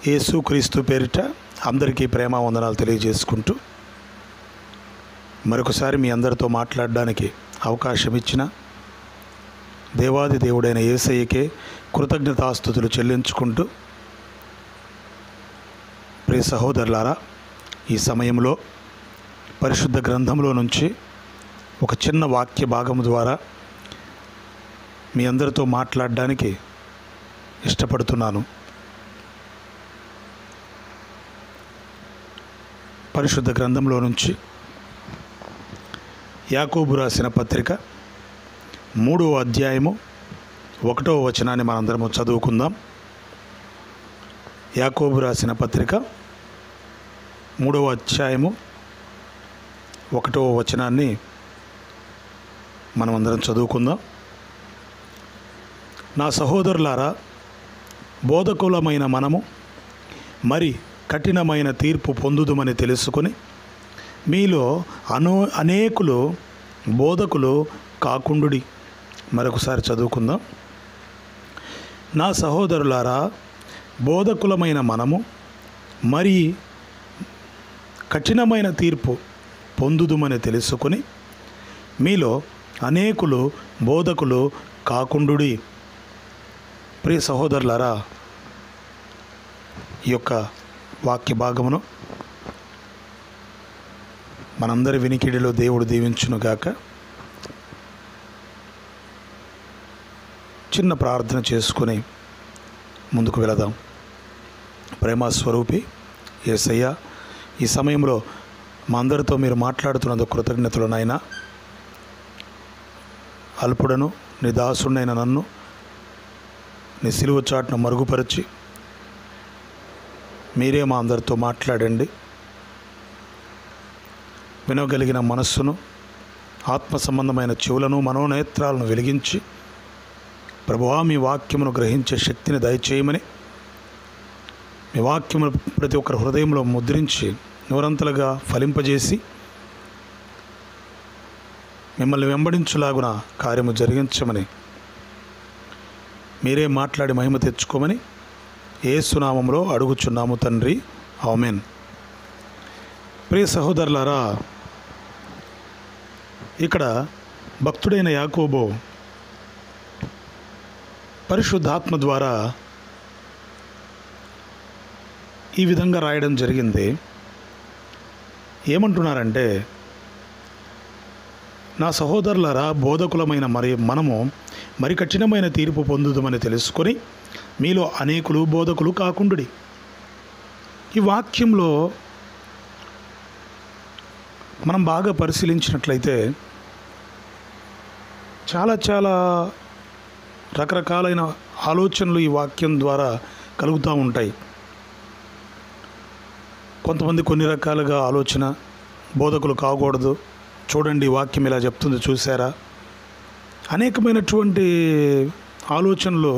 యేసుక్రీస్తు పేరిట అందరికీ ప్రేమ వందనాలు తెలియజేసుకుంటూ మరొకసారి మీ అందరితో మాట్లాడడానికి అవకాశం ఇచ్చిన దేవాది దేవుడైన యేసయ్యకే కృతజ్ఞతాస్తుతులు చెల్లించుకుంటూ, ప్రియ సహోదరులారా, ఈ సమయంలో పరిశుద్ధ గ్రంథంలో నుంచి ఒక చిన్న వాక్య భాగం ద్వారా మీ అందరితో మాట్లాడడానికి ఇష్టపడుతున్నాను. పరిశుద్ధ గ్రంథంలో నుంచి యాకోబు రాసిన పత్రిక 3వ అధ్యాయము 1వ వచనాన్ని మనందరము చదువుకుందాం. యాకోబు రాసిన పత్రిక 3వ అధ్యాయము 1వ వచనాన్ని మనమందరం చదువుకుందాం. నా సహోదరులారా, బోధకులమైన మనము మరి కఠినమైన తీర్పు పొందుదుమని తెలుసుకొని మీలో అనేకులు బోధకులు కాకుండుడి. మరొకసారి చదువుకుందాం. నా సహోదరులారా, బోధకులమైన మనము మరి కఠినమైన తీర్పు పొందుదుమని తెలుసుకొని మీలో అనేకులు బోధకులు కాకుండుడి. ప్రియ సహోదరులారా, ఈ యొక్క వాక్య భాగమును మనందరి వినికిడిలో దేవుడు దీవించునుగాక. చిన్న ప్రార్థన చేసుకుని ముందుకు వెళదాం. ప్రేమ స్వరూపి యేసయ్య, ఈ సమయంలో మా అందరితో మీరు మాట్లాడుతున్నందుకు కృతజ్ఞతలు నాయనా. అల్పుడను నీ దాసుడైన నన్ను నీ సిలువ చాటును మరుగుపరిచి మీరే మా అందరితో మాట్లాడండి. వినగలిగిన మనస్సును, ఆత్మ సంబంధమైన చెవులను, మనోనేత్రాలను వెలిగించి ప్రభువా మీ వాక్యమును గ్రహించే శక్తిని దయచేయమని, మీ వాక్యమును ప్రతి ఒక్కరి హృదయంలో ముద్రించి నూరంతలుగా ఫలింపజేసి మిమ్మల్ని వెంబడించులాగున కార్యము జరిగించమని, మీరే మాట్లాడి మహిమ తెచ్చుకోమని యేసు నామములో అడుగుచున్నాము తండ్రి, ఆమేన్. ప్రియ సహోదరులారా, ఇక్కడ భక్తుడైన యాకోబు పరిశుద్ధాత్మ ద్వారా ఈ విధంగా రాయడం జరిగింది. ఏమంటున్నారంటే, నా సహోదరులారా, బోధకులమైన మనము మరి కఠినమైన తీర్పు పొందుదామని తెలుసుకొని మీలో అనేకులు బోధకులు కాకుండుడి. ఈ వాక్యంలో మనం బాగా పరిశీలించినట్లయితే చాలా రకరకాలైన ఆలోచనలు ఈ వాక్యం ద్వారా కలుగుతూ ఉంటాయి. కొంతమంది కొన్ని రకాలుగా ఆలోచన, బోధకులు కాకూడదు, చూడండి వాక్యం ఇలా చెప్తుంది చూసారా, అనేకమైనటువంటి ఆలోచనలు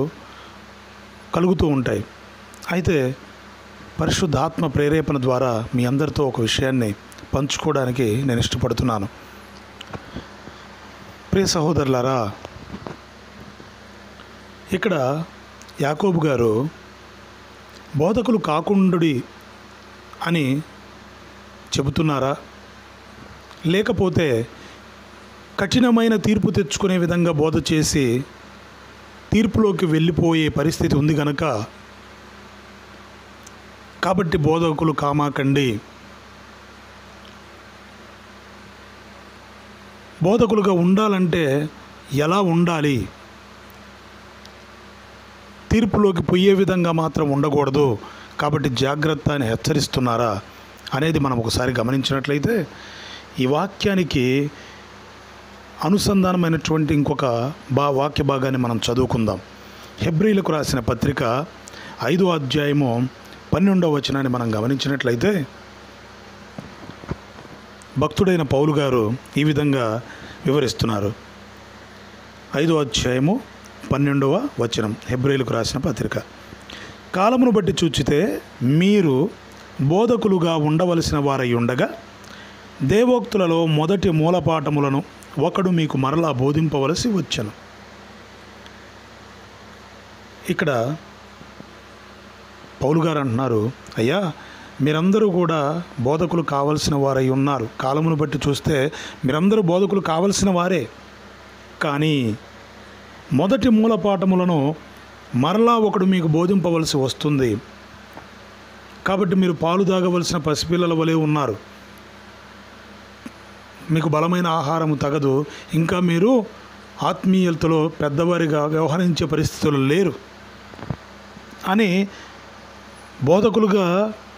కలుగుతూ ఉంటాయి. అయితే పరిశుద్ధాత్మ ప్రేరేపణ ద్వారా మీ అందరితో ఒక విషయాన్ని పంచుకోవడానికి నేను ఇష్టపడుతున్నాను. ప్రియ సహోదరులారా, ఇక్కడ యాకోబు గారు బోధకులు కాకుండుడి అని చెబుతున్నారా, లేకపోతే కఠినమైన తీర్పు తెచ్చుకునే విధంగా బోధ చేసి తీర్పులోకి వెళ్ళిపోయే పరిస్థితి ఉంది కనుక కాబట్టి బోధకులు కామాకండి, బోధకులుగా ఉండాలంటే ఎలా ఉండాలి, తీర్పులోకి పోయే విధంగా మాత్రం ఉండకూడదు, కాబట్టి జాగ్రత్త అని హెచ్చరిస్తున్నారా అనేది మనం ఒకసారి గమనించినట్లయితే ఈ వాక్యానికి అనుసంధానమైనటువంటి ఇంకొక వాక్య భాగాన్ని మనం చదువుకుందాం. హెబ్రీలకు రాసిన పత్రిక 5వ అధ్యాయము 12వ వచనాన్ని మనం గమనించినట్లయితే భక్తుడైన పౌలు గారు ఈ విధంగా వివరిస్తున్నారు. 5వ అధ్యాయము 12వ వచనం, హెబ్రీలకు రాసిన పత్రిక. కాలమును బట్టి చూచితే మీరు బోధకులుగా ఉండవలసిన వారై ఉండగా దేవోక్తులలో మొదటి మూలపాఠములను ఒకడు మీకు మరలా బోధింపవలసి వచ్చెను. ఇక్కడ పౌలు గారు అంటున్నారు, అయ్యా మీరందరూ కూడా బోధకులు కావలసిన వారై ఉన్నారు. కాలమును బట్టి చూస్తే మీరందరూ బోధకులు కావలసిన వారే. కానీ మొదటి మూలపాఠములను మరలా ఒకడు మీకు బోధింపవలసి వస్తుంది. కాబట్టి మీరు పాలు తాగవలసిన పసిపిల్లల వలె ఉన్నారు. మీకు బలమైన ఆహారం తగదు. ఇంకా మీరు ఆత్మీయతలో పెద్దవారిగా వ్యవహరించే పరిస్థితులు లేరు అని బోధకులుగా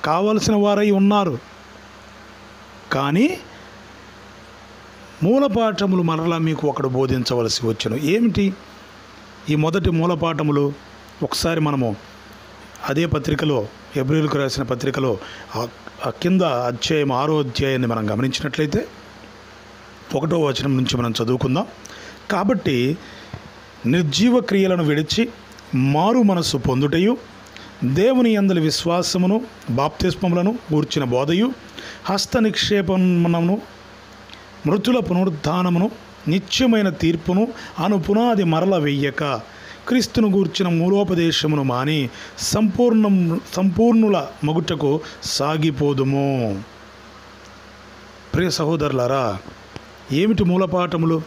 కావలసిన వారై ఉన్నారు. కానీ మూలపాఠములు మరలా మీకు ఒకడు బోధించవలసి వచ్చును. ఏమిటి ఈ మొదటి మూలపాఠములు? ఒకసారి మనము అదే పత్రికలో, హెబ్రీయులకు రాసిన పత్రికలో కింద అధ్యాయం 6వ అధ్యాయాన్ని మనం గమనించినట్లయితే 1వ వచనం నుంచి మనం చదువుకుందాం. కాబట్టి నిర్జీవ క్రియలను విడిచి మారు మనస్సు పొందుటయు, దేవుని యందలి విశ్వాసమును, బాప్తిస్మములను గూర్చిన బోధయు, హస్త నిక్షేపమును, మృతుల పునరుద్ధానమును, నిత్యమైన తీర్పును అను పునాది మరల వెయ్యక క్రీస్తును గూర్చిన మూలోపదేశమును మాని సంపూర్ణుల మగుటకు సాగిపోదుము. ప్రియ సహోదరులారా, ఏమిటి మూలపాఠములు?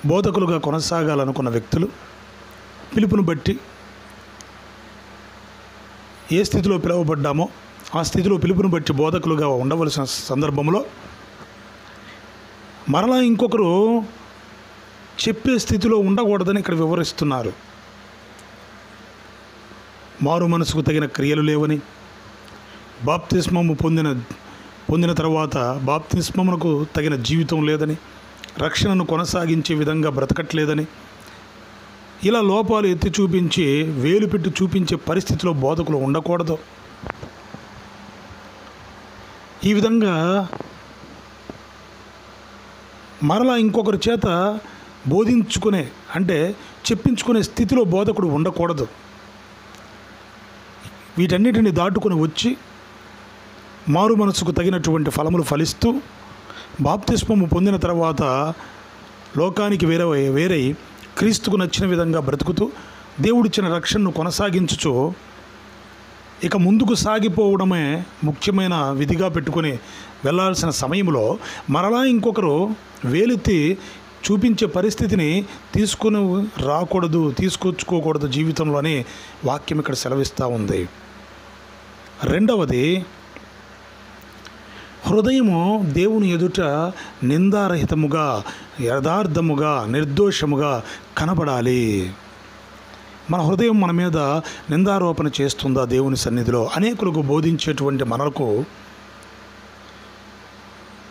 బోధకులుగా కొనసాగాలనుకున్న వ్యక్తులు పిలుపును బట్టి ఏ స్థితిలో పిలువబడ్డామో ఆ స్థితిలో పిలుపును బట్టి బోధకులుగా ఉండవలసిన సందర్భంలో మరలా ఇంకొకరు చెప్పే స్థితిలో ఉండకూడదని ఇక్కడ వివరిస్తున్నారు. మారు మనసుకు తగిన క్రియలు లేవని, బాప్తిస్మము పొందిన తర్వాత బాప్తిస్మమునకు తగిన జీవితం లేదని, రక్షణను కొనసాగించే విధంగా బ్రతకట్లేదని, ఇలా లోపాలు ఎత్తి చూపించి వేలు పెట్టి చూపించే పరిస్థితిలో బోధకులు ఉండకూడదు. ఈ విధంగా మరలా ఇంకొకరి చేత బోధించుకునే అంటే చెప్పించుకునే స్థితిలో బోధకుడు ఉండకూడదు. వీటన్నిటిని దాటుకొని వచ్చి మారు మనసుకు తగినటువంటి ఫలములు ఫలిస్తూ బాప్తిస్మము పొందిన తర్వాత లోకానికి వేరై క్రీస్తుకు నచ్చిన విధంగా బ్రతుకుతూ దేవుడిచ్చిన రక్షణను కొనసాగించుచు ఇక ముందుకు సాగిపోవడమే ముఖ్యమైన విధిగా పెట్టుకొని వెళ్ళాల్సిన సమయంలో మరలా ఇంకొకరు వేలెత్తి చూపించే పరిస్థితిని తీసుకొచ్చుకోకూడదు జీవితంలోని వాక్యం ఇక్కడ సెలవిస్తూ ఉంది. రెండవది, హృదయము దేవుని ఎదుట నిందారహితముగా, యథార్థముగా, నిర్దోషముగా కనబడాలి. మన హృదయం మన మీద నిందారోపణ చేస్తుందా దేవుని సన్నిధిలో? అనేకులకు బోధించేటువంటి మనకు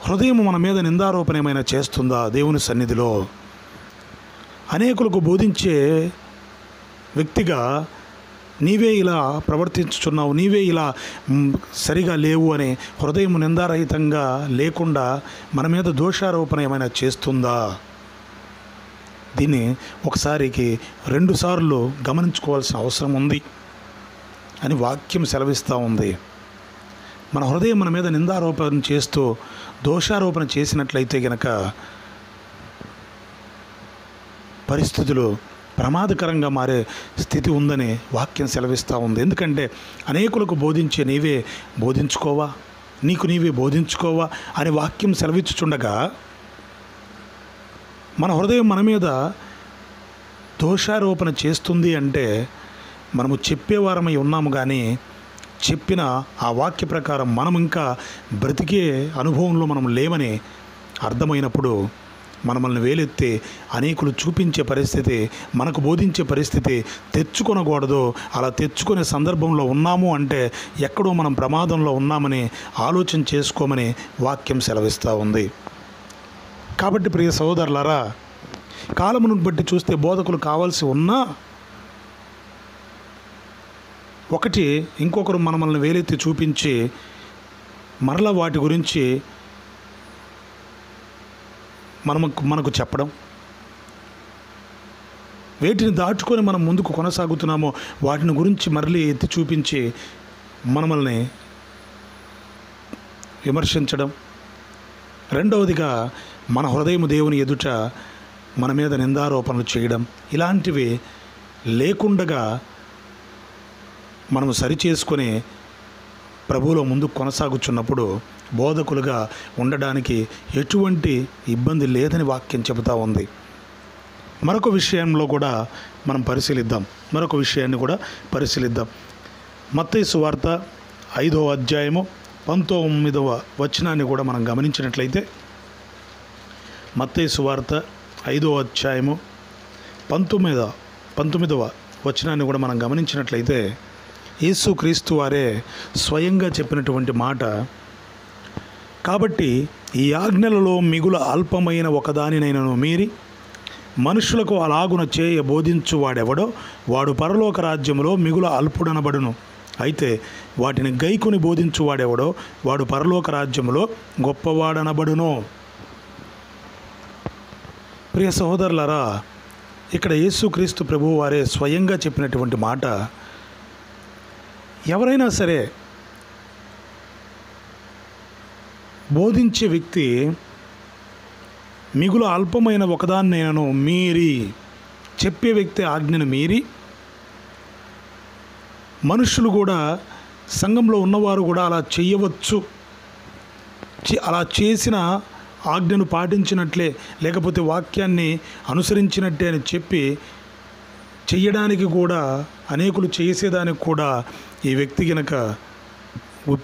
హృదయం మన మీద నిందారోపణ ఏమైనా చేస్తుందా దేవుని సన్నిధిలో? అనేకులకు బోధించే వ్యక్తిగా నీవే ఇలా ప్రవర్తించుచున్నావు, నీవే ఇలా సరిగా లేవు అని హృదయం నిందారహితంగా లేకుండా మన మీద దోషారోపణ ఏమైనా చేస్తుందా? దీన్ని ఒకసారికి 2 సార్లు గమనించుకోవాల్సిన అవసరం ఉంది అని వాక్యం సెలవిస్తూ ఉంది. మన హృదయం మన మీద నిందారోపణ చేస్తూ దోషారోపణ చేసినట్లయితే గనక పరిస్థితులు ప్రమాదకరంగా మారే స్థితి ఉందని వాక్యం సెలవిస్తూ ఉంది. ఎందుకంటే అనేకులకు బోధించే నీవే బోధించుకోవా, నీకు నీవే బోధించుకోవా అని వాక్యం సెలవిచ్చుచుండగా మన హృదయం మన మీద దోషారోపణ చేస్తుంది అంటే మనము చెప్పేవారమై ఉన్నాము, కానీ చెప్పిన ఆ వాక్య ప్రకారం మనం ఇంకా బ్రతికే అనుభవంలో మనం లేమని అర్థమైనప్పుడు మనల్ని వేలెత్తి అనేకులు చూపించే పరిస్థితి, మనకు బోధించే పరిస్థితి తెచ్చుకొనకూడదు. అలా తెచ్చుకునే సందర్భంలో ఉన్నాము అంటే ఎక్కడో మనం ప్రమాదంలో ఉన్నామని ఆలోచన చేసుకోమని వాక్యం సెలవిస్తూ ఉంది. కాబట్టి ప్రియ సహోదరులారా, కాలమును బట్టి చూస్తే బోధకులు కావాల్సి ఉన్నా ఒకటి ఇంకొకరు మనల్ని వేలెత్తి చూపించి మరలా వాటి గురించి మనకు చెప్పడం, వేటిని దాటుకొని మనం ముందుకు కొనసాగుతున్నామో వాటిని గురించి మరలి ఎత్తి చూపించి మనల్ని విమర్శించడం. రెండవదిగా మన హృదయం దేవుని ఎదుట మన మీద నిందారోపణలు చేయడం. ఇలాంటివి లేకుండగా మనము సరిచేసుకొని ప్రభువులో ముందుకు కొనసాగుచున్నప్పుడు బోధకులుగా ఉండడానికి ఎటువంటి ఇబ్బంది లేదని వాక్యం చెబుతూ ఉంది. మరొక విషయంలో కూడా మనం మరొక విషయాన్ని కూడా పరిశీలిద్దాం. మత్తయి సువార్త 5వ అధ్యాయము 19వ వచనాన్ని కూడా మనం గమనించినట్లయితే, మత్తయి సువార్త 5వ అధ్యాయము 19వ వచనాన్ని కూడా మనం గమనించినట్లయితే, యేసుక్రీస్తు వారే స్వయంగా చెప్పినటువంటి మాట, కాబట్టి ఈ ఆజ్ఞలలో మిగుల అల్పమైన ఒకదానినైనను మీరి మనుషులకు అలాగున చేయ బోధించువాడెవడో వాడు పరలోక రాజ్యములో మిగుల అల్పుడనబడును. అయితే వాటిని గైకొని బోధించువాడెవడో వాడు పరలోక రాజ్యములో గొప్పవాడనబడును. ప్రియ సహోదరులారా, ఇక్కడ యేసుక్రీస్తు ప్రభువు వారే స్వయంగా చెప్పినటువంటి మాట, ఎవరైనా సరే బోధించే వ్యక్తి మిగులు అల్పమైన ఒకదాన్నైనను మీరి, చెప్పే వ్యక్తి ఆజ్ఞను మీరి, మనుషులు కూడా సంఘంలో ఉన్నవారు కూడా అలా చేయవచ్చు, అలా చేసిన ఆజ్ఞను పాటించినట్లే లేకపోతే వాక్యాన్ని అనుసరించినట్టే అని చెప్పి చెయ్యడానికి కూడా, అనేకులు చేసేదానికి కూడా ఈ వ్యక్తి గనక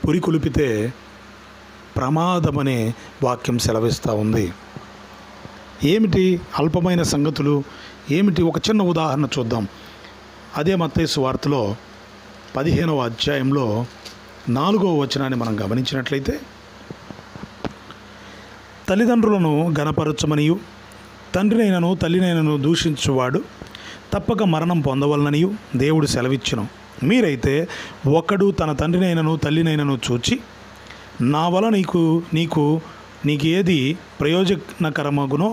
పురికొలిపితే ప్రమాదమనే వాక్యం సెలవిస్తూ ఉంది. ఏమిటి అల్పమైన సంగతులు ఏమిటి? ఒక చిన్న ఉదాహరణ చూద్దాం. అదే మత్తయి సువార్తలో 15వ అధ్యాయంలో 4వ వచనాన్ని మనం గమనించినట్లయితే, తల్లిదండ్రులను గణపరచమనియు తండ్రినైనను తల్లినైనను దూషించువాడు తప్పక మరణం పొందవలననియు దేవుడు సెలవిచ్చును. మీరైతే ఒకడు తన తండ్రినైనను తల్లినైనను చూచి, నా వల్ల నీకు ఏది ప్రయోజనకరమగునో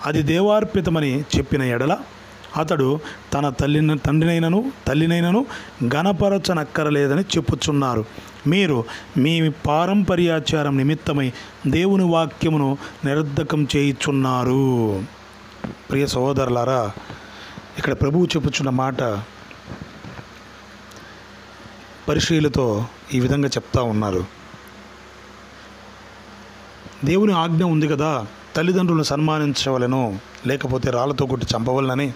అది దేవార్పితమని చెప్పిన ఎడల అతడు తన తండ్రినైనను తల్లినైనను గణపరచనక్కరలేదని చెప్పుచున్నారు. మీరు మీ పారంపర్యాచారం నిమిత్తమై దేవుని వాక్యమును నిరర్ధకం చేయుచున్నారు. ప్రియ సహోదరులారా, ఇక్కడ ప్రభువు చెప్పుచున్న మాట పరిశీలతో ఈ విధంగా చెప్తా ఉన్నారు. దేవుని ఆజ్ఞ ఉంది కదా, తల్లిదండ్రులను సన్మానించవలెను, లేకపోతే రాళ్లతో కొట్టి చంపవలనని.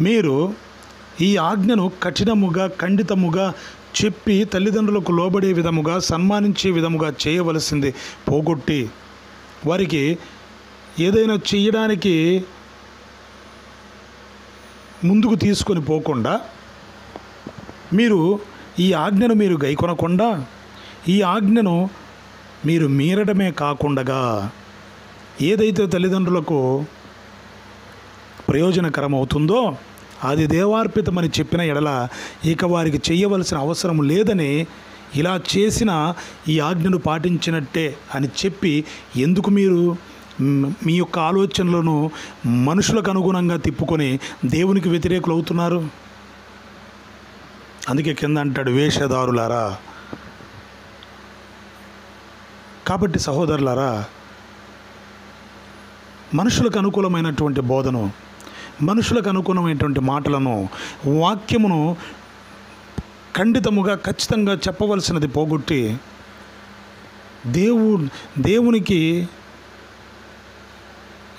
మీరు ఈ ఆజ్ఞను కఠినముగా ఖండితముగా చెప్పి తల్లిదండ్రులకు లోబడే విధముగా సన్మానించే విధముగా చేయవలసింది పోగొట్టి, వారికి ఏదైనా చేయడానికి ముందుకు తీసుకొని పోకుండా, మీరు ఈ ఆజ్ఞను మీరు గైకొనకుండా, ఈ ఆజ్ఞను మీరు మీరడమే కాకుండా ఏదైతే తల్లిదండ్రులకు ప్రయోజనకరం అవుతుందో అది దేవార్పితమని చెప్పిన ఎడల ఇక వారికి చేయవలసిన అవసరం లేదని, ఇలా చేసిన ఈ ఆజ్ఞను పాటించినట్టే అని చెప్పి ఎందుకు మీరు మీ యొక్క ఆలోచనలను మనుషులకు అనుగుణంగా తిప్పుకొని దేవునికి వ్యతిరేకులు అవుతున్నారు? అందుకే కింద అంటాడు, వేషధారులారా. కాబట్టి సహోదరులారా, మనుషులకు అనుకూలమైనటువంటి బోధను, మనుషులకు అనుకూలమైనటువంటి మాటలను, వాక్యమును ఖండితముగా ఖచ్చితంగా చెప్పవలసినది పోగొట్టి దేవునికి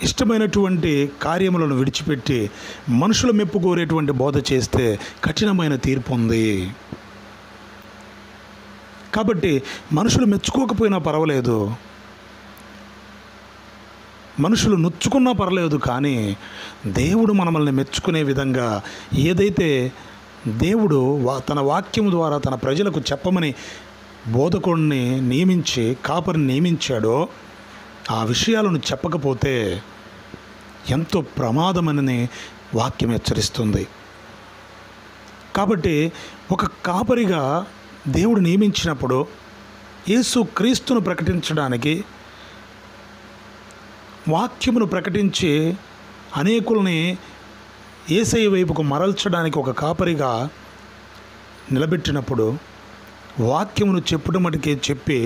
ఇష్టమైనటువంటి కార్యములను విడిచిపెట్టి మనుషుల మెప్పు కోరేటువంటి బోధ చేస్తే కఠినమైన తీర్పు ఉంది. కాబట్టి మనుషులు మెచ్చుకోకపోయినా పర్వాలేదు, మనుషులు నొచ్చుకున్నా పర్లేదు, కానీ దేవుడు మనల్ని మెచ్చుకునే విధంగా ఏదైతే దేవుడు తన వాక్యము ద్వారా తన ప్రజలకు చెప్పమని బోధకుడిని నియమించి కాపరిని నియమించాడో ఆ విషయాలను చెప్పకపోతే ఎంతో ప్రమాదమని వాక్యం హెచ్చరిస్తుంది. కాబట్టి ఒక కాపరిగా దేవుడు నియమించినప్పుడు యేసు క్రీస్తును ప్రకటించడానికి, వాక్యమును ప్రకటించి అనేకుల్ని యేసయ్య వైపుకు మరల్చడానికి ఒక కాపరిగా నిలబెట్టినప్పుడు వాక్యమును చెప్పుట మటుకే చెప్పి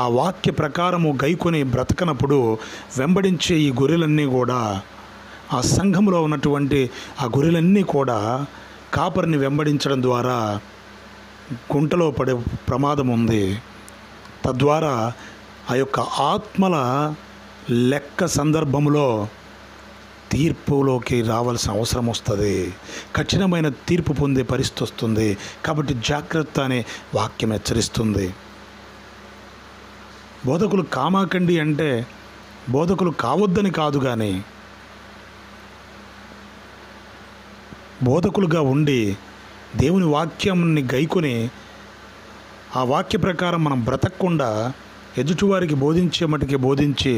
ఆ వాక్య ప్రకారము గైకొని బ్రతకనప్పుడు వెంబడించే ఈ గొర్రెలన్నీ కూడా ఆ సంఘంలో ఉన్నటువంటి ఆ గొర్రెలన్నీ కూడా కాపరిని వెంబడించడం ద్వారా గుంటలో పడే ప్రమాదం ఉంది. తద్వారా ఆ యొక్క ఆత్మల లెక్క సందర్భంలో తీర్పులోకి రావాల్సిన అవసరం వస్తుంది. కఠినమైన తీర్పు పొందే పరిస్థితి వస్తుంది. కాబట్టి జాగ్రత్త అనే వాక్యం హెచ్చరిస్తుంది. బోధకులు కామాకండి అంటే బోధకులు కావద్దని కాదు, కానీ బోధకులుగా ఉండి దేవుని వాక్యాన్ని గైకొని ఆ వాక్య ప్రకారం మనం బ్రతకకుండా ఎదుటివారికి బోధించే మటుకి బోధించి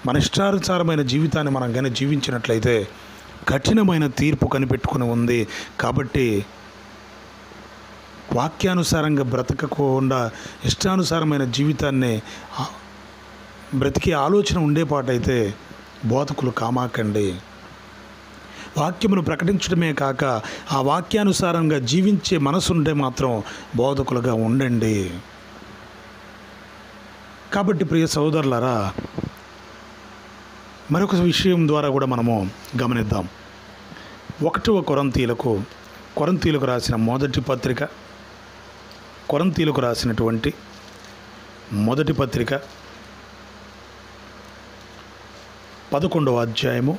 మన ఇష్టానుసారమైన జీవితాన్ని మనం కానీ జీవించినట్లయితే కఠినమైన తీర్పు కనిపెట్టుకుని ఉంది. కాబట్టి వాక్యానుసారంగా బ్రతకకుండా ఇష్టానుసారమైన జీవితాన్ని బ్రతికే ఆలోచన ఉండేపాటైతే బోధకులు కామాకండి. వాక్యమును ప్రకటించడమే కాక ఆ వాక్యానుసారంగా జీవించే మనసు ఉంటే మాత్రం బోధకులుగా ఉండండి. కాబట్టి ప్రియ సోదరులారా, మరొక విషయం ద్వారా కూడా మనము గమనిద్దాం. 1వ కొరింథీయులకు రాసిన మొదటి పత్రిక, కొరింథీయులకు రాసినటువంటి మొదటి పత్రిక 11వ అధ్యాయము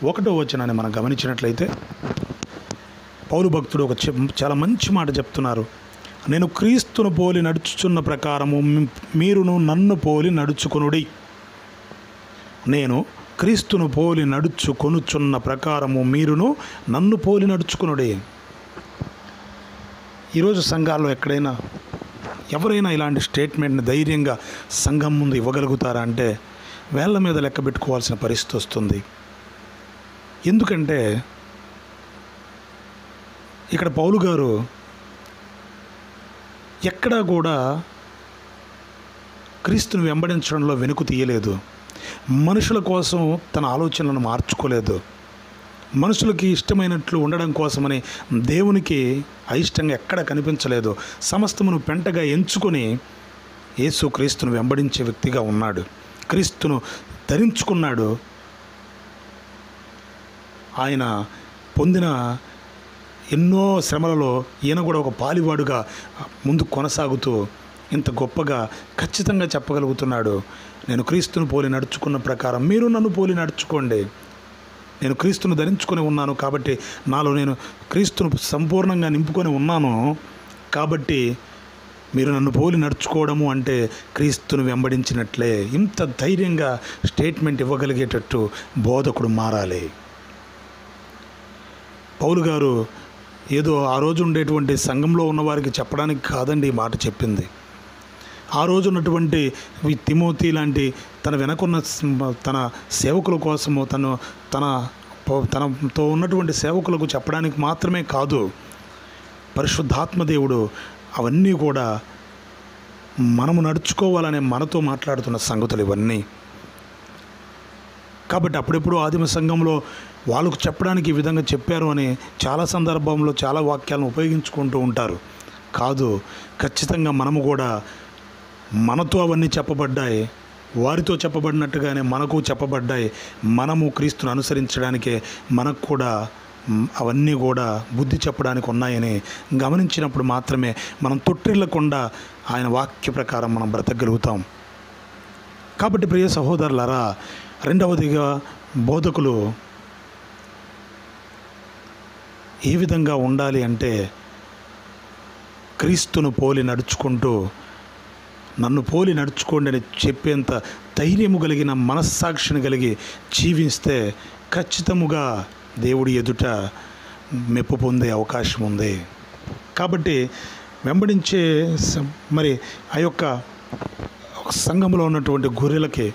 1వ వచనాన్ని మనం గమనించినట్లయితే పౌలు భక్తుడు చాలా మంచి మాట చెప్తున్నారు. నేను క్రీస్తును పోలి నడుచుచున్న ప్రకారము మీరును నన్ను పోలి నడుచుకొనుడి. నేను క్రీస్తును పోలి నడుచుకొనుచున్న ప్రకారము మీరును నన్ను పోలి నడుచుకొనుడి. ఈరోజు సంఘాల్లో ఎక్కడైనా ఎవరైనా ఇలాంటి స్టేట్మెంట్ని ధైర్యంగా సంఘం ముందు ఇవ్వగలుగుతారా అంటే వేళ్ల మీద లెక్క పెట్టుకోవాల్సిన పరిస్థితి వస్తుంది. ఎందుకంటే ఇక్కడ పౌలు గారు ఎక్కడా కూడా క్రీస్తుని వెంబడించడంలో వెనుక తీయలేదు. మనుషుల కోసం తన ఆలోచనలను మార్చుకోలేదు. మనుషులకి ఇష్టమైనట్లు ఉండడం కోసమని దేవునికి అయిష్టంగా ఎక్కడ కనిపించలేదు. సమస్తమును పెంటగా ఎంచుకొని యేసు క్రీస్తును వెంబడించే వ్యక్తిగా ఉన్నాడు. క్రీస్తును ధరించుకున్నాడు. ఆయన పొందిన ఎన్నో శ్రమలలో ఈయన కూడా ఒక పాలివాడుగా ముందు కొనసాగుతూ ఇంత గొప్పగా ఖచ్చితంగా చెప్పగలుగుతున్నాడు. నేను క్రీస్తును పోలి నడుచుకున్న ప్రకారం మీరు నన్ను పోలి నడుచుకోండి. నేను క్రీస్తును ధరించుకొని ఉన్నాను కాబట్టి నాలో నేను క్రీస్తును సంపూర్ణంగా నింపుకొని ఉన్నాను. కాబట్టి మీరు నన్ను పోలి నడుచుకోవడము అంటే క్రీస్తును వెంబడించినట్లే. ఇంత ధైర్యంగా స్టేట్మెంట్ ఇవ్వగలిగేటట్టు బోధకుడు మారాలి. పౌలు గారు ఏదో ఆ రోజు ఉండేటువంటి సంఘంలో ఉన్నవారికి చెప్పడానికి కాదండి ఈ మాట చెప్పింది. ఆ రోజు ఉన్నటువంటి తిమోతి లాంటి తన వెనకున్న తన సేవకుల కోసము తనతో ఉన్నటువంటి సేవకులకు చెప్పడానికి మాత్రమే కాదు. పరిశుద్ధాత్మదేవుడు అవన్నీ కూడా మనము నడుచుకోవాలనే మనతో మాట్లాడుతున్న సంగతులు ఇవన్నీ. కాబట్టి అప్పుడెప్పుడు ఆదిమ సంఘంలో వాళ్ళకు చెప్పడానికి ఈ విధంగా చెప్పారు అని చాలా సందర్భంలో చాలా వాక్యాలను ఉపయోగించుకుంటూ ఉంటారు. కాదు, ఖచ్చితంగా మనము కూడా మనతో అవన్నీ చెప్పబడ్డాయి, వారితో చెప్పబడినట్టుగానే మనకు చెప్పబడ్డాయి. మనము క్రీస్తును అనుసరించడానికే మనకు కూడా అవన్నీ కూడా బుద్ధి చెప్పడానికి ఉన్నాయని గమనించినప్పుడు మాత్రమే మనం తొట్టిల్లకుండా ఆయన వాక్య ప్రకారం మనం బ్రతకగలుగుతాం. కాబట్టి ప్రియ సహోదరులారా, రెండవదిగా బోధకులు ఏ విధంగా ఉండాలి అంటే క్రీస్తును పోలి నడుచుకుంటూ నన్ను పోలి నడుచుకోండి అని చెప్పేంత ధైర్యము కలిగిన మనస్సాక్షిని కలిగి జీవిస్తే ఖచ్చితముగా దేవుడి ఎదుట మెప్పు పొందే అవకాశం ఉంది. కాబట్టి వెంబడించే మరి ఆ యొక్క సంఘంలో ఉన్నటువంటి గొర్రెలకి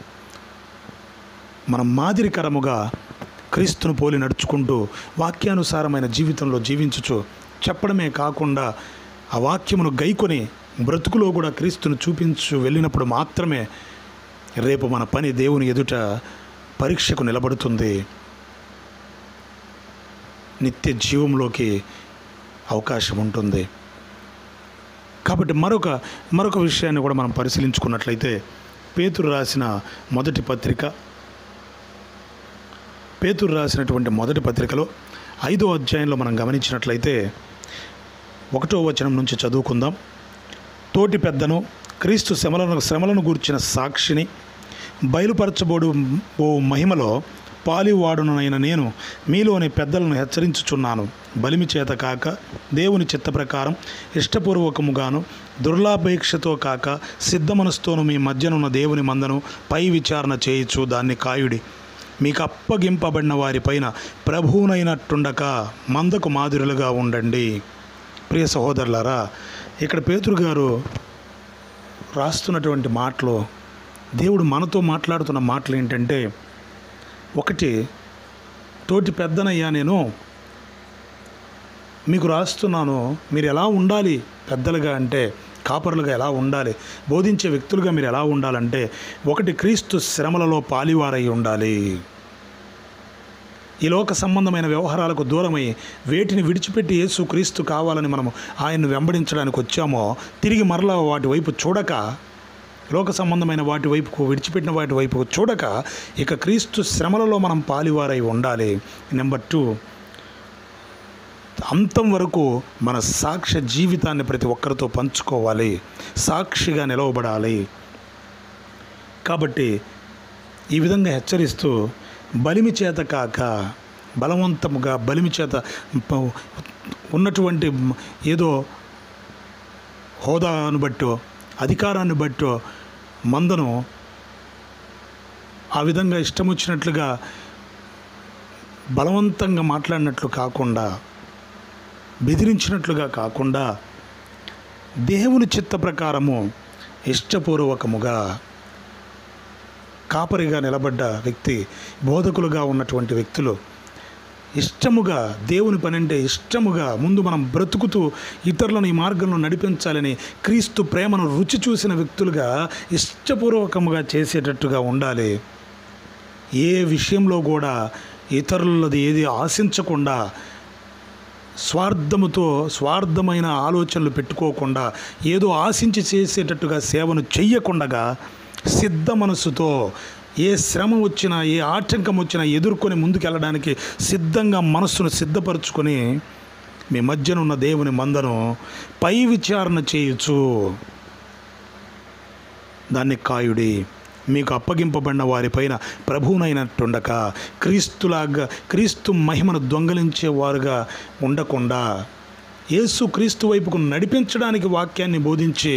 మనం మాదిరికరముగా క్రీస్తును పోలి నడుచుకుంటూ వాక్యానుసారమైన జీవితంలో జీవించుచు చెప్పడమే కాకుండా ఆ వాక్యమును గైకొని బ్రతుకులో కూడా క్రీస్తును చూపించు వెళ్ళినప్పుడు మాత్రమే రేపు మన పని దేవుని ఎదుట పరీక్షకు నిలబడుతుంది. నిత్య జీవంలోకి అవకాశం ఉంటుంది. కాబట్టి మరొక విషయాన్ని కూడా మనం పరిశీలించుకున్నట్లయితే పేతురు రాసిన మొదటి పత్రిక పేతురు రాసినటువంటి మొదటి పత్రికలో 5వ అధ్యాయంలో మనం గమనించినట్లయితే 1వ వచనం నుంచి చదువుకుందాం. తోటి పెద్దను, క్రీస్తు శ్రమలను గూర్చిన సాక్షిని, బయలుపరచబోడు ఓ మహిమలో పాలివాడునైన నేను మీలోని పెద్దలను హెచ్చరించుచున్నాను. బలిమి చేత కాక, దేవుని చిత్త ప్రకారం ఇష్టపూర్వకముగాను, దుర్లాపేక్షతో కాక, సిద్ధ మనసుతోను మీ మధ్యనున్న దేవుని మందను పై విచారణ చేయుచు దాన్ని కాయుడి. మీకు అప్పగింపబడిన వారిపైన ప్రభువునైనట్టుండక మందకు మాదిరులుగా ఉండండి. ప్రియ సహోదరులారా, ఇక్కడ పేతురు గారు రాస్తున్నటువంటి మాటలు, దేవుడు మనతో మాట్లాడుతున్న మాటలు ఏంటంటే, ఒకటి, తోటి పెద్దనయ్యా నేను మీకు రాస్తున్నాను, మీరు ఎలా ఉండాలి పెద్దలుగా అంటే, కాపరులుగా ఎలా ఉండాలి, బోధించే వ్యక్తులుగా మీరు ఎలా ఉండాలంటే, ఒకటి, క్రీస్తు శ్రమలలో పాలివారై ఉండాలి. ఈ లోక సంబంధమైన వ్యవహారాలకు దూరమై వేటిని విడిచిపెట్టి యేసు క్రీస్తు కావాలని మనము ఆయన్ను వెంబడించడానికి వచ్చామో, తిరిగి మరలా వాటి వైపు చూడక, లోక సంబంధమైన వాటి వైపుకు విడిచిపెట్టిన వాటి వైపుకు చూడక, ఇక క్రీస్తు శ్రమలలో మనం పాలివారై ఉండాలి. నెంబర్ 2, అంతం వరకు మన సాక్ష్య జీవితాన్ని ప్రతి ఒక్కరితో పంచుకోవాలి, సాక్షిగా నిలవబడాలి. కాబట్టి ఈ విధంగా హెచ్చరిస్తూ, బలిమి చేత కాక, బలవంతముగా బలిమి చేత ఉన్నటువంటి ఏదో హోదాను బట్టో, అధికారాన్ని బట్టో మందను ఆ విధంగా ఇష్టం వచ్చినట్లుగా బలవంతంగా మాట్లాడినట్లు కాకుండా, బెదిరించినట్లుగా కాకుండా, దేవుని చిత్త ప్రకారము ఇష్టపూర్వకముగా కాపరిగా నిలబడ్డ వ్యక్తి, బోధకులుగా ఉన్నటువంటి వ్యక్తులు ఇష్టముగా, దేవుని పని అంటే ఇష్టముగా ముందు మనం బ్రతుకుతూ ఇతరులను ఈ మార్గంలో నడిపించాలని క్రీస్తు ప్రేమను రుచి చూసిన వ్యక్తులుగా ఇష్టపూర్వకముగా చేసేటట్టుగా ఉండాలి. ఏ విషయంలో కూడా ఇతరులది ఏది ఆశించకుండా, స్వార్థమైన ఆలోచనలు పెట్టుకోకుండా, ఏదో ఆశించి చేసేటట్టుగా సేవను చెయ్యకుండా, సిద్ధ మనసుతో ఏ శ్రమ వచ్చినా, ఏ ఆటంకం వచ్చినా ఎదుర్కొని ముందుకెళ్ళడానికి సిద్ధంగా మనస్సును సిద్ధపరచుకొని మీ మధ్యనున్న దేవుని మందను పై విచారణ చేయొచ్చు, దాన్ని కాయుడి. మీకు అప్పగింపబడిన వారిపైన ప్రభువునైనట్టుండక, క్రీస్తు మహిమను దొంగలించేవారుగా ఉండకుండా, యేసు క్రీస్తు వైపుకు నడిపించడానికి వాక్యాన్ని బోధించి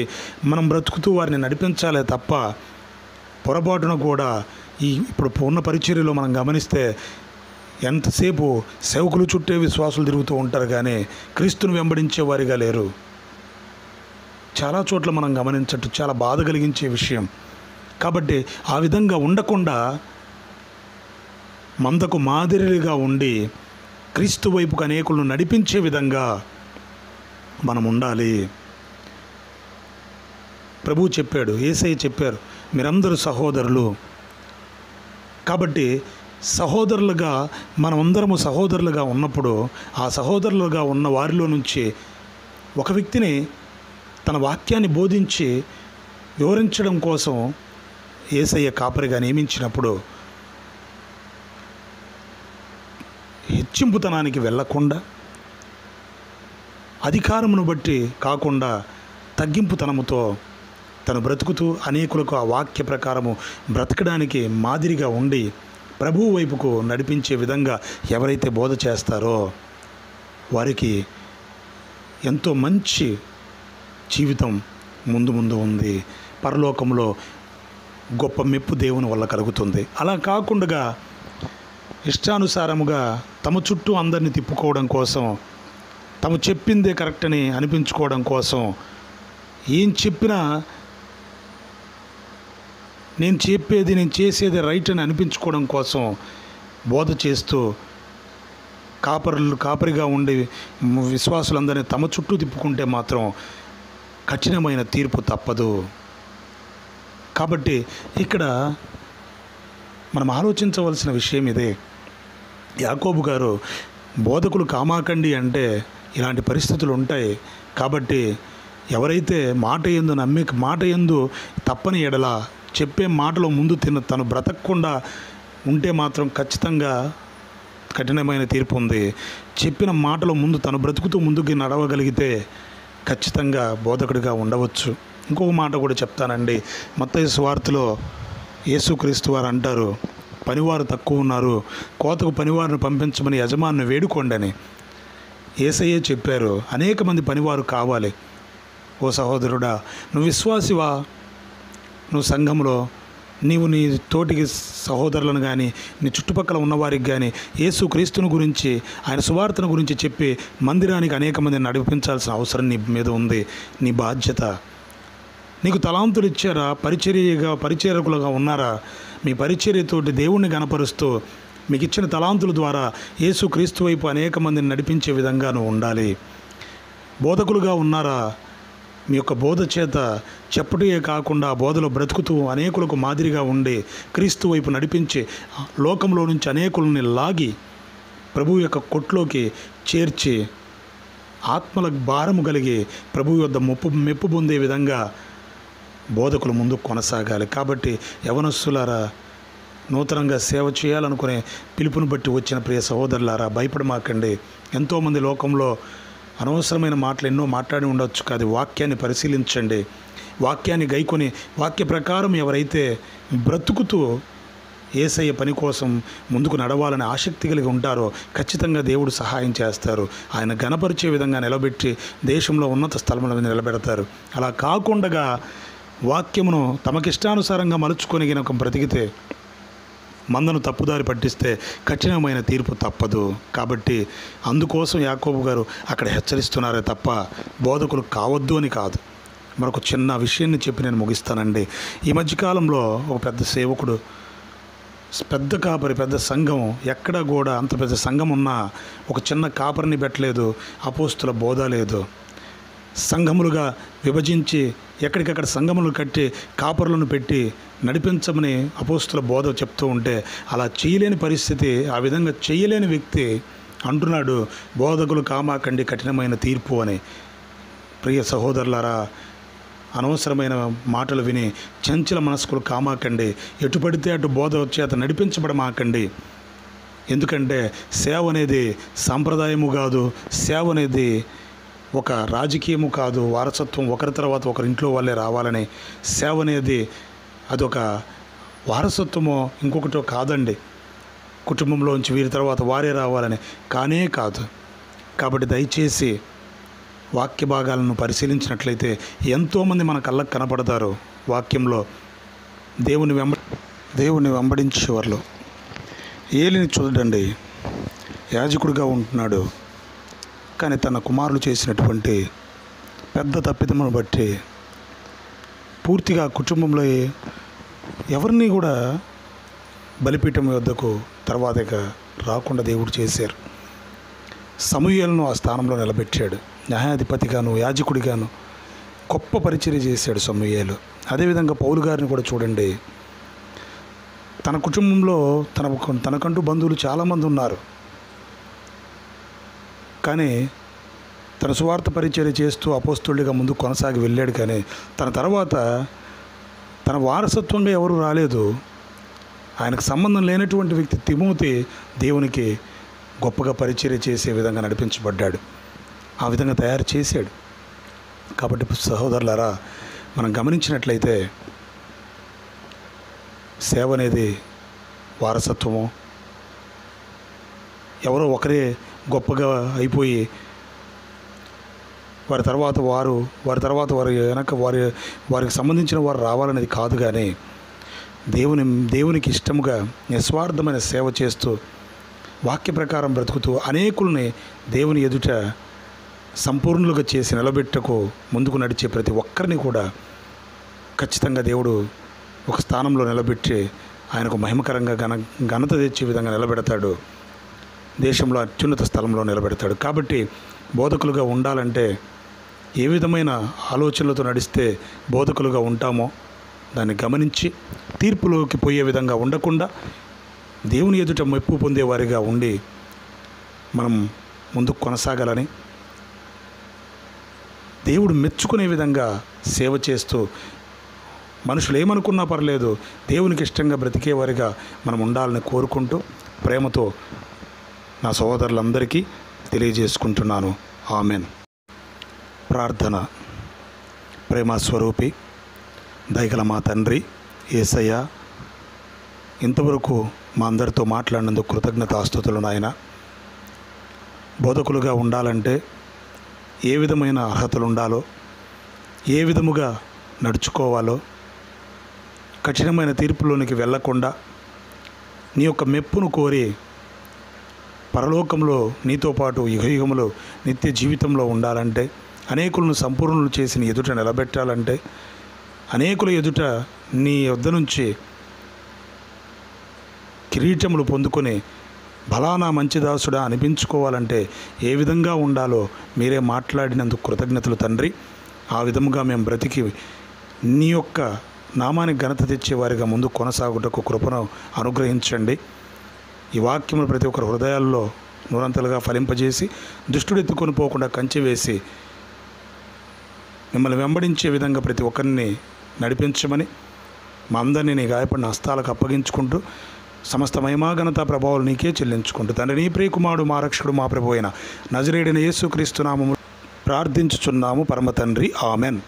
మనం బ్రతుకుతూ వారిని నడిపించాలే తప్ప, పొరపాటున కూడా ఇప్పుడు ఉన్న పరిచర్యలో మనం గమనిస్తే ఎంతసేపు సేవకులు చుట్టే విశ్వాసులు తిరుగుతూ ఉంటారు, కానీ క్రీస్తును వెంబడించే వారిగా లేరు. చాలా చోట్ల మనం గమనించట్టు చాలా బాధ కలిగించే విషయం. కాబట్టి ఆ విధంగా ఉండకుండా మందకు మాదిరిగా ఉండి క్రీస్తు వైపుకు అనేకులను నడిపించే విధంగా మనం ఉండాలి. ప్రభువు చెప్పాడు, యేసయ్య చెప్పారు, మీరందరూ సహోదరులు. కాబట్టి సహోదరులుగా మనమందరము సహోదరులుగా ఉన్నప్పుడు, ఆ సహోదరులుగా ఉన్న వారిలో నుంచి ఒక వ్యక్తిని తన వాక్యాన్ని బోధించి వివరించడం కోసం యేసయ్య కాపరిగా నియమించినప్పుడు, హెచ్చింపుతనానికి వెళ్ళకుండా, అధికారమును బట్టి కాకుండా తగ్గింపుతనముతో తను బ్రతుకుతూ అనేకులకు ఆ వాక్య ప్రకారము బ్రతకడానికి మాదిరిగా ఉండి ప్రభువు వైపుకు నడిపించే విధంగా ఎవరైతే బోధ చేస్తారో వారికి ఎంతో మంచి జీవితం ముందు ఉంది. పరలోకంలో గొప్ప మెప్పు దేవుని వల్ల కలుగుతుంది. అలా కాకుండా ఇష్టానుసారముగా తమ చుట్టూ అందరినీ తిప్పుకోవడం కోసం, తాము చెప్పిందే కరెక్ట్ అని అనిపించుకోవడం కోసం, ఏం చెప్పినా నేను చేసేది రైట్ అని అనిపించుకోవడం కోసం బోధ చేస్తూ కాపరిగా ఉండి విశ్వాసులందరినీ తమ చుట్టూ తిప్పుకుంటే మాత్రం కఠినమైన తీర్పు తప్పదు. కాబట్టి ఇక్కడ మనం ఆలోచించవలసిన విషయం ఇదే. యాకోబు గారు బోధకులు కామాకండి అంటే ఇలాంటి పరిస్థితులు ఉంటాయి. కాబట్టి ఎవరైతే మాట యందు తప్పని ఎడల చెప్పే మాటలో ముందు తను బ్రతకకుండా ఉంటే మాత్రం ఖచ్చితంగా కఠినమైన తీర్పు ఉంది. చెప్పిన మాటలు ముందు తను బ్రతుకుతూ ముందుకు నడవగలిగితే ఖచ్చితంగా బోధకుడిగా ఉండవచ్చు. ఇంకొక మాట కూడా చెప్తానండి. మత్తయి సువార్తలో యేసుక్రీస్తు వారు అంటారు, పనివారు తక్కువ ఉన్నారు, కోతకు పనివారిని పంపించమని యజమానిని వేడుకోండి అని యేసయ్యే చెప్పారు. అనేక మంది పనివారు కావాలి. ఓ సహోదరుడా, నువ్వు విశ్వాసివా? నువ్వు సంఘంలో నీవు నీ తోటికి సహోదరులను కానీ నీ చుట్టుపక్కల ఉన్నవారికి కానీ యేసుక్రీస్తుని గురించి, ఆయన సువార్తను గురించి చెప్పి మందిరానికి అనేక మందిని నడిపించాల్సిన అవసరం నీ మీద ఉంది. నీ బాధ్యత. నీకు తలాంతులు ఇచ్చారా? పరిచర్యకులుగా ఉన్నారా? మీ పరిచర్యతోటి దేవుణ్ణి గణపరుస్తూ మీకు ఇచ్చిన తలాంతుల ద్వారా యేసుక్రీస్తు వైపు అనేక మందిని నడిపించే విధంగా నువ్వు ఉండాలి. బోధకులుగా ఉన్నారా? మీ యొక్క బోధ చేత చెప్పటే కాకుండా బోధలో బ్రతుకుతూ అనేకులకు మాదిరిగా ఉండి క్రీస్తు వైపు నడిపించి లోకంలో నుంచి అనేకులని లాగి ప్రభువు యొక్క కొట్లోకి చేర్చి ఆత్మల భారము కలిగి ప్రభువు యొద్ద మెప్పు పొందే విధంగా బోధకులు ముందుకు కొనసాగాలి. కాబట్టి యవనస్తులారా, నూతనంగా సేవ చేయాలనుకునే పిలుపుని బట్టి వచ్చిన ప్రియ సహోదరులారా, భయపడమాకండి. ఎంతోమంది లోకంలో అనవసరమైన మాటలు ఎన్నో మాట్లాడి ఉండవచ్చు. కాదు, వాక్యాన్ని పరిశీలించండి. వాక్యాన్ని గైకొని వాక్య ప్రకారం ఎవరైతే బ్రతుకుతూ యేసయ్య పని కోసం ముందుకు నడవాలని ఆసక్తి కలిగి ఉంటారో ఖచ్చితంగా దేవుడు సహాయం చేస్తారు. ఆయన గణపరిచే విధంగా నిలబెట్టి దేశంలో ఉన్నత స్థలముల మీద నిలబెడతారు. అలా కాకుండా వాక్యమును తమకిష్టానుసారంగా మలుచుకొని గినక బ్రతికితే, మందను తప్పుదారి పట్టిస్తే కఠినమైన తీర్పు తప్పదు. కాబట్టి అందుకోసం యాకోబు గారు అక్కడ హెచ్చరిస్తున్నారే తప్ప బోధకులు కావద్దు అని కాదు. మరొక చిన్న విషయాన్ని చెప్పి నేను ముగిస్తానండి. ఈ మధ్యకాలంలో ఒక పెద్ద సేవకుడు, పెద్ద కాపరి, పెద్ద సంఘం, ఎక్కడ కూడా అంత పెద్ద సంఘం ఉన్నా ఒక చిన్న కాపరిని పెట్టలేదు, అపోస్తుల బోధ లేదు. సంఘములుగా విభజించి ఎక్కడికక్కడ సంఘములు కట్టి కాపరులను పెట్టి నడిపించమని అపోస్తుల బోధ చెప్తూ ఉంటే అలా చేయలేని పరిస్థితి, ఆ విధంగా చేయలేని వ్యక్తి అంటున్నాడు, బోధకులు కామాకండి కఠినమైన తీర్పు అని. ప్రియ సహోదరులారా, అనవసరమైన మాటలు విని చంచల మనస్కులు కామాకండి. ఎటు పడితే అటు బోధ చేత నడిపించబడమాకండి. ఎందుకంటే సేవ అనేది సాంప్రదాయము కాదు, సేవ అనేది ఒక రాజకీయము కాదు, వారసత్వం ఒకరి తర్వాత ఒకరి ఇంట్లో వాళ్ళే రావాలని. సేవ అనేది అదొక వారసత్వమో ఇంకొకటో కాదండి. కుటుంబంలోంచి వీరి తర్వాత వారే రావాలని కానే కాదు. కాబట్టి దయచేసి వాక్య భాగాలను పరిశీలించినట్లయితే ఎంతోమంది మన కళ్ళకు కనపడతారు. వాక్యంలో దేవుని వెంబడించేవాళ్ళు. ఏలిని చూడండి, యాజకుడిగా ఉంటున్నాడు, కానీ తన కుమారులు చేసినటువంటి పెద్ద తప్పిదమును బట్టి పూర్తిగా కుటుంబంలో ఎవరిని కూడా బలిపీఠం వద్దకు తర్వాత రాకుండా దేవుడు చేశారు. సమూయేలును ఆ స్థానంలో నిలబెట్టాడు. న్యాయాధిపతిగాను, యాజకుడిగాను గొప్ప పరిచర్య చేశాడు సమూయేలు. అదేవిధంగా పౌలు గారిని కూడా చూడండి. తన కుటుంబంలో తనకంటూ బంధువులు చాలామంది ఉన్నారు, కానీ తన సువార్త పరిచర్య చేస్తూ అపోస్తలుడిగా ముందుకు కొనసాగి వెళ్ళాడు. కానీ తన తర్వాత తన వారసత్వంగా ఎవరు రాలేదు. ఆయనకు సంబంధం లేనటువంటి వ్యక్తి తిమోతి దేవునికి గొప్పగా పరిచర్య చేసే విధంగా నడిపించబడ్డాడు, ఆ విధంగా తయారు చేశాడు. కాబట్టి సహోదరులారా, మనం గమనించినట్లయితే సేవ అనేది వారసత్వము. ఎవరో ఒకరే గొప్పగా అయిపోయి వారి తర్వాత వారి వెనక వారికి సంబంధించిన వారు రావాలనేది కాదు. కానీ దేవునికి ఇష్టముగా నిస్వార్థమైన సేవ చేస్తూ వాక్య ప్రకారం బ్రతుకుతూ అనేకుల్ని దేవుని ఎదుట సంపూర్ణులుగా చేసి నిలబెట్టకు ముందుకు నడిచే ప్రతి ఒక్కరిని కూడా ఖచ్చితంగా దేవుడు ఒక స్థానంలో నిలబెట్టి ఆయనకు మహిమకరంగా ఘనత తెచ్చే విధంగా నిలబెడతాడు. దేశంలో అత్యున్నత స్థలంలో నిలబెడతాడు. కాబట్టి బోధకులుగా ఉండాలంటే ఏ విధమైన ఆలోచనలతో నడిస్తే బోధకులుగా ఉంటామో దాన్ని గమనించి తీర్పులోకి పోయే విధంగా ఉండకుండా దేవుని ఎదుట మెప్పు పొందేవారిగా ఉండి మనం ముందుకు కొనసాగాలని, దేవుడు మెచ్చుకునే విధంగా సేవ చేస్తూ మనుషులు ఏమనుకున్నా పర్లేదు, దేవునికి ఇష్టంగా బ్రతికేవారిగా మనం ఉండాలని కోరుకుంటూ ప్రేమతో నా సహోదరులందరికీ తెలియజేసుకుంటున్నాను. ఆమెన్. ప్రార్థన. ప్రేమ స్వరూపి దయగల మా తండ్రి యేసయ్య, ఇంతవరకు మా అందరితో మాట్లాడినందుకు కృతజ్ఞతాస్తుతులు నాయన. బోధకులుగా ఉండాలంటే ఏ విధమైన అర్హతలు ఉండాలో, ఏ విధముగా నడుచుకోవాలో, కఠినమైన తీర్పులోనికి వెళ్ళకుండా నీ యొక్క మెప్పును కోరి పరలోకంలో నీతో పాటు యుగయుగములో నిత్య జీవితంలో ఉండాలంటే, అనేకులను సంపూర్ణులు చేసి నీ ఎదుట నిలబెట్టాలంటే, అనేకుల ఎదుట నీ వద్ద నుంచి కిరీటములు పొందుకొని బలానా మంచి దాసుడా అనిపించుకోవాలంటే ఏ విధంగా ఉండాలో మీరే మాట్లాడినందుకు కృతజ్ఞతలు తండ్రి. ఆ విధముగా మేము బ్రతికి నీ యొక్క నామానికి ఘనత తెచ్చేవారిగా ముందు కొనసాగుటకు కృపను అనుగ్రహించండి. ఈ వాక్యములు ప్రతి ఒక్కరి హృదయాల్లో నూరంతలుగా ఫలింపజేసి దుష్టుడు ఎత్తుకొని పోకుండా కంచె వేసి మిమ్మల్ని వెంబడించే విధంగా ప్రతి ఒక్కరిని నడిపించమని మా అందరినీ నీ గాయపడిన హస్తాలకు అప్పగించుకుంటూ సమస్త మహిమా ఘనత ప్రభావాలు నీకే చెల్లించుకుంటూ తండ్రి నీ ప్రియకుమారుడు మా రక్షకుడు మా ప్రభు అయిన నజరేయుడైన యేసుక్రీస్తు నామములో ప్రార్థించుచున్నాము పరమ తండ్రి. ఆమెన్.